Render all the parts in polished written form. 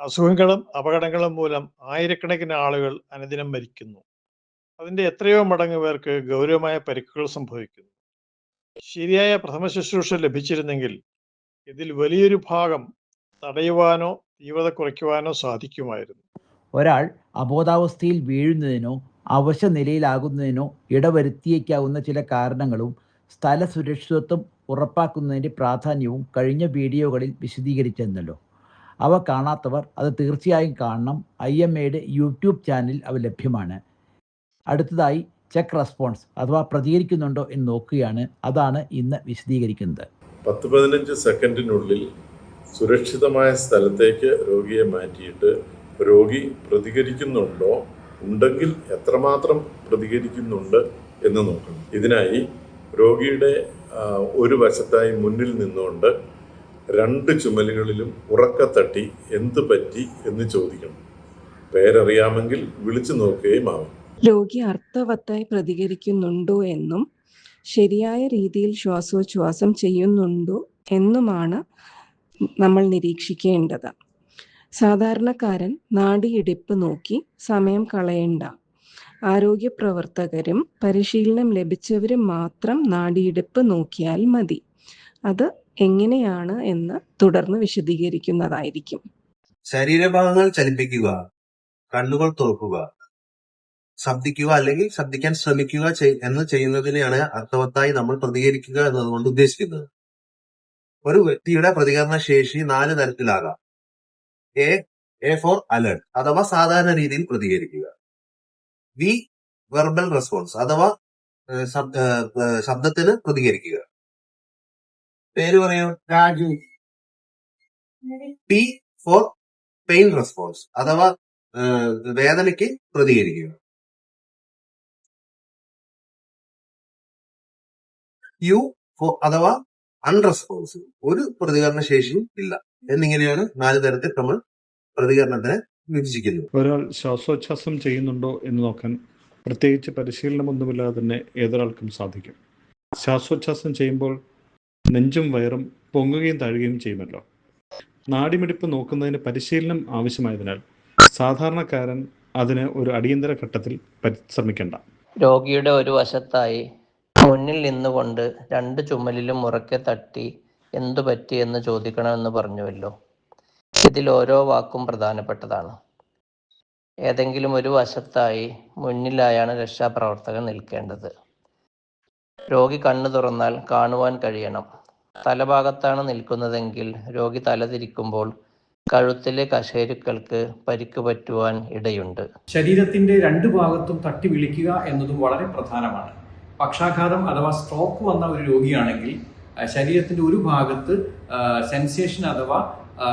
അസുഖങ്ങളും അപകടങ്ങളും മൂലം ആയിരക്കണക്കിന് ആളുകൾ അനുദിനം മരിക്കുന്നു. അതിന്റെ എത്രയോ മടങ്ങ് പേർക്ക് ഗൗരവമായ പരിക്കുകൾ സംഭവിക്കുന്നു. ശരിയായ പ്രഥമ ശുശ്രൂഷ ലഭിച്ചിരുന്നെങ്കിൽ ഇതിൽ വലിയൊരു ഭാഗം തടയുവാനോ തീവ്രത കുറയ്ക്കുവാനോ സാധിക്കുമായിരുന്നു. ഒരാൾ അബോധാവസ്ഥയിൽ വീഴുന്നതിനോ അവശനിലയിലാകുന്നതിനോ ഇടവരുത്തിയേക്കാവുന്ന ചില കാരണങ്ങളും സ്ഥല സുരക്ഷിതത്വം ഉറപ്പാക്കുന്നതിൻ്റെ പ്രാധാന്യവും കഴിഞ്ഞ വീഡിയോകളിൽ വിശദീകരിച്ചിരുന്നല്ലോ. അവ കാണാത്തവർ അത് തീർച്ചയായും കാണണം. IMAയുടെ യൂട്യൂബ് ചാനലിൽ അവ ലഭ്യമാണ്. അടുത്തതായി ചെക്ക് റെസ്പോൺസ് അഥവാ പ്രതികരിക്കുന്നുണ്ടോ എന്ന് നോക്കുകയാണ്. അതാണ് ഇന്ന് വിശദീകരിക്കുന്നത്. 10-15 സെക്കൻഡിനുള്ളിൽ സുരക്ഷിതമായ സ്ഥലത്തേക്ക് രോഗിയെ മാറ്റിയിട്ട് രോഗി പ്രതികരിക്കുന്നുണ്ടോ, ഉണ്ടെങ്കിൽ എത്രമാത്രം പ്രതികരിക്കുന്നുണ്ട് എന്ന് നോക്കണം. ഇതിനായി രോഗിയുടെ ഒരു വശത്തായി മുന്നിൽ നിന്നുകൊണ്ട് 2 ചുമലുകളിലും ഉറക്കത്തട്ടി എന്ത് പറ്റി എന്ന് ചോദിക്കണം. പേരറിയാമെങ്കിൽ വിളിച്ചു നോക്കുകയും ആവും. രോഗി അർത്ഥവത്തായി പ്രതികരിക്കുന്നുണ്ടോ എന്നും ശരിയായ രീതിയിൽ ശ്വാസോച്ഛ്വാസം ചെയ്യുന്നുണ്ടോ എന്നുമാണ് നമ്മൾ നിരീക്ഷിക്കേണ്ടത്. സാധാരണക്കാരൻ നാഡിയിടിപ്പ് നോക്കി സമയം കളയണ്ട. ആരോഗ്യ പ്രവർത്തകരും പരിശീലനം ലഭിച്ചവരും മാത്രം നാഡിയിടിപ്പ് നോക്കിയാൽ മതി. അത് എങ്ങനെയാണ് എന്ന് തുടർന്ന് വിശദീകരിക്കുന്നതായിരിക്കും. ശരീരഭാഗങ്ങൾ ചലിപ്പിക്കുക, കണ്ണുകൾ തുറക്കുക, ശബ്ദിക്കുക അല്ലെങ്കിൽ ശബ്ദിക്കാൻ ശ്രമിക്കുക എന്ന് ചെയ്യുന്നതിനെയാണ് അർത്ഥവത്തായി നമ്മൾ പ്രതികരിക്കുക എന്നതുകൊണ്ട് ഉദ്ദേശിക്കുന്നത്. ഒരു വ്യക്തിയുടെ പ്രതികരണ ശേഷി 4 തരത്തിലാകാം. A ഫോർ അലർട്ട് അഥവാ സാധാരണ രീതിയിൽ പ്രതികരിക്കുക. V വെർബൽ റെസ്പോൺസ് അഥവാ ശബ്ദത്തിന് പ്രതികരിക്കുക. പേര് പറയൂ. Raju. P for pain response അഥവാ വേദനയ്ക്ക് പ്രതികരിക്കുക. U ഫോർ അഥവാ അൺറെസ്പോൺസീവ്, ഒരു പ്രതികരണ ശേഷിയും ഇല്ല എന്നിങ്ങനെയാണ് 4 തരത്തിൽ നമ്മൾ പ്രതികരണത്തിനെ വിഭജിക്കുന്നത്. ഒരാൾ ശ്വാസോച്ഛ്വാസം ചെയ്യുന്നുണ്ടോ എന്ന് നോക്കാൻ പ്രത്യേകിച്ച് പരിശീലനമൊന്നുമില്ലാതെ തന്നെ ഏതൊരാൾക്കും സാധിക്കും. ശ്വാസോച്ഛ്വാസം ചെയ്യുമ്പോൾ നെഞ്ചും വയറും പൊങ്ങുകയും താഴുകയും ചെയ്യുമല്ലോ. നാഡിമിടിപ്പ് നോക്കുന്നതിന് പരിശീലനം ആവശ്യമായതിനാൽ സാധാരണക്കാരൻ അതിന് ഒരു അടിയന്തര ഘട്ടത്തിൽ പരിശ്രമിക്കേണ്ട. രോഗിയുടെ ഒരു വശത്തായി മുന്നിൽ നിന്നുകൊണ്ട് 2 ചുമലിലും ഉറക്കെ തട്ടി എന്തു പറ്റി എന്ന് ചോദിക്കണമെന്ന് പറഞ്ഞുവല്ലോ. ഇതിൽ ഓരോ വാക്കും പ്രധാനപ്പെട്ടതാണ്. ഏതെങ്കിലും ഒരു വശത്തായി മുന്നിലായാണ് രക്ഷാപ്രവർത്തകൻ നിൽക്കേണ്ടത്. രോഗി കണ്ണു തുറന്നാൽ കാണുവാൻ കഴിയണം. തലഭാഗത്താണ് നിൽക്കുന്നതെങ്കിൽ രോഗി തലതിരിക്കുമ്പോൾ കഴുത്തിലെ കശേരുക്കൾക്ക് പരിക്ക് പറ്റുവാൻ ഇടയുണ്ട്. ശരീരത്തിന്റെ 2 ഭാഗത്തും തട്ടി വിളിക്കുക എന്നതും വളരെ പ്രധാനമാണ്. പക്ഷാഘാതം അഥവാ സ്ട്രോക്ക് വന്ന ഒരു രോഗിയാണെങ്കിൽ ശരീരത്തിന്റെ ഒരു ഭാഗത്ത് സെൻസേഷൻ അഥവാ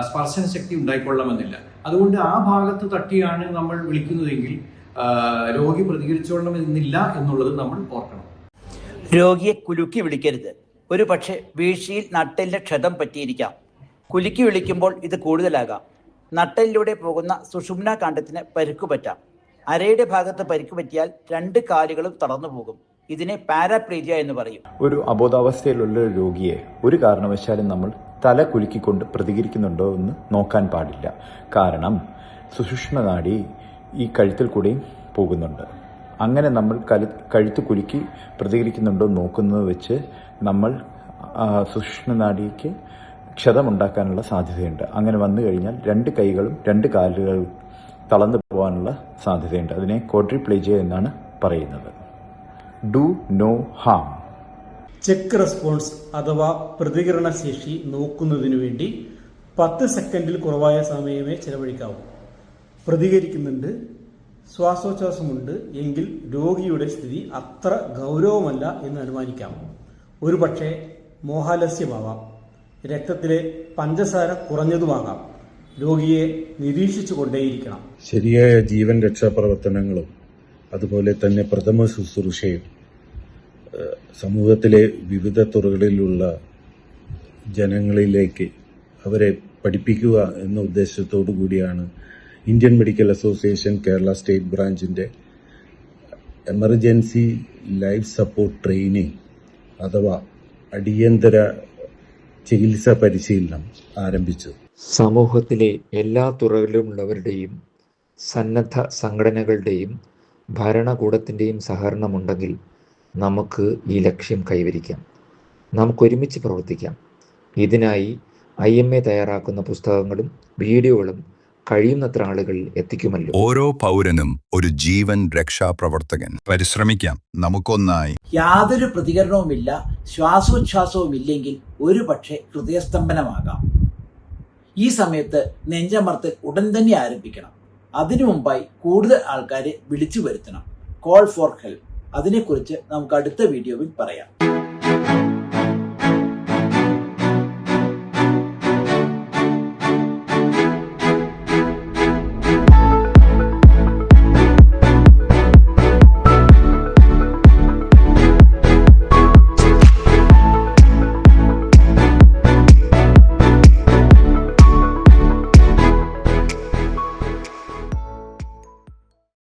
സ്പർശന ശക്തി ഉണ്ടായിക്കൊള്ളണമെന്നില്ല. അതുകൊണ്ട് ആ ഭാഗത്ത് തട്ടിയാണ് നമ്മൾ വിളിക്കുന്നതെങ്കിൽ രോഗി പ്രതികരിച്ചോളണമെന്നില്ല എന്നുള്ളത് നമ്മൾ ഓർക്കണം. രോഗിയെ കുലുക്കി വിളിക്കരുത്. ഒരു പക്ഷേ വീഴ്ചയിൽ നട്ടെല്ലിന് ക്ഷതം പറ്റിയിരിക്കാം. കുലുക്കി വിളിക്കുമ്പോൾ ഇത് കൂടുതലാകാം. നട്ടെല്ലിലൂടെ പോകുന്ന സുഷുമ്നാ കാണ്ഡത്തിന് പരിക്കു പറ്റാം. അരയുടെ ഭാഗത്ത് പരിക്കു പറ്റിയാൽ 2 കാലുകളും തളർന്നു പോകും. ഇതിനെ പാരാപ്ലീജിയ എന്ന് പറയും. ഒരു അബോധാവസ്ഥയിലുള്ള രോഗിയെ ഒരു കാരണവശാലും നമ്മൾ തല കുലുക്കിക്കൊണ്ട് പ്രതികരിക്കുന്നുണ്ടോ എന്ന് നോക്കാൻ പാടില്ല. കാരണം സുഷുമ്നാനാഡി ഈ കഴുത്തിൽ കൂടെയും പോകുന്നുണ്ട്. അങ്ങനെ നമ്മൾ കഴുത്ത് കുലുക്കി പ്രതികരിക്കുന്നുണ്ടോ നോക്കുന്നത് വെച്ച് നമ്മൾ സുഷുമ്നാനാഡിക്ക് ക്ഷതമുണ്ടാക്കാനുള്ള സാധ്യതയുണ്ട്. അങ്ങനെ വന്നു കഴിഞ്ഞാൽ 2 കൈകളും 2 കാലുകളും തളർന്നു പോകാനുള്ള സാധ്യതയുണ്ട്. അതിനെ ക്വാഡ്രിപ്ലേജിയ എന്നാണ് പറയുന്നത്. Do no harm. Check response അഥവാ പ്രതികരണശേഷി നോക്കുന്നതിനു വേണ്ടി 10 സെക്കൻഡിൽ കുറവായ സമയമേ ചെലവഴിക്കാവൂ. പ്രതികരിക്കുന്നുണ്ട്, ശ്വാസോച്ഛ്വാസമുണ്ട് എങ്കിൽ രോഗിയുടെ സ്ഥിതി അത്ര ഗൗരവമല്ല എന്ന് അനുമാനിക്കാം. ഒരുപക്ഷെ മോഹാലസ്യമാവാം, രക്തത്തിലെ പഞ്ചസാര കുറഞ്ഞതുമാകാം. രോഗിയെ നിരീക്ഷിച്ചു കൊണ്ടേയിരിക്കണം. ശരിയായ ജീവൻ രക്ഷാപ്രവർത്തനങ്ങളും അതുപോലെ തന്നെ പ്രഥമ ശുശ്രൂഷയും സമൂഹത്തിലെ വിവിധ തുറകളിലുള്ള ജനങ്ങളിലേക്ക് അവരെ പഠിപ്പിക്കുക എന്ന ഉദ്ദേശത്തോടു കൂടിയാണ് Indian medical association Kerala state ബ്രാഞ്ചിൻ്റെ എമർജൻസി ലൈഫ് സപ്പോർട്ട് ട്രെയിനിങ് അഥവാ അടിയന്തര ചികിത്സാ പരിശീലനം ആരംഭിച്ചത്. സമൂഹത്തിലെ എല്ലാ തുറകളിലുമുള്ളവരുടെയും സന്നദ്ധ സംഘടനകളുടെയും ഭരണകൂടത്തിൻ്റെയും സഹകരണമുണ്ടെങ്കിൽ നമുക്ക് ഈ ലക്ഷ്യം കൈവരിക്കാം. നമുക്കൊരുമിച്ച് പ്രവർത്തിക്കാം. ഇതിനായി IMA തയ്യാറാക്കുന്ന പുസ്തകങ്ങളും വീഡിയോകളും കഴിയുന്നത്ര ആളുകളിൽ എത്തിക്കുമല്ലോ. ഓരോ പൗരനും ഒരു ജീവൻ രക്ഷാപ്രവർത്തകൻ. പരിശ്രമിക്കാം, നമുക്കൊന്നായി. യാതൊരു പ്രതികരണവുമില്ല, ശ്വാസോച്ഛ്വാസവും ഇല്ലെങ്കിൽ ഒരു പക്ഷേ ഹൃദയസ്തംഭനമാകാം. ഈ സമയത്ത് നെഞ്ചമർത്തൽ ഉടൻ തന്നെ ആരംഭിക്കണം. അതിനു മുമ്പായി കൂടുതൽ ആൾക്കാരെ വിളിച്ചു വരുത്തണം. Call for help. അതിനെക്കുറിച്ച് നമുക്ക് അടുത്ത വീഡിയോയിൽ പറയാം.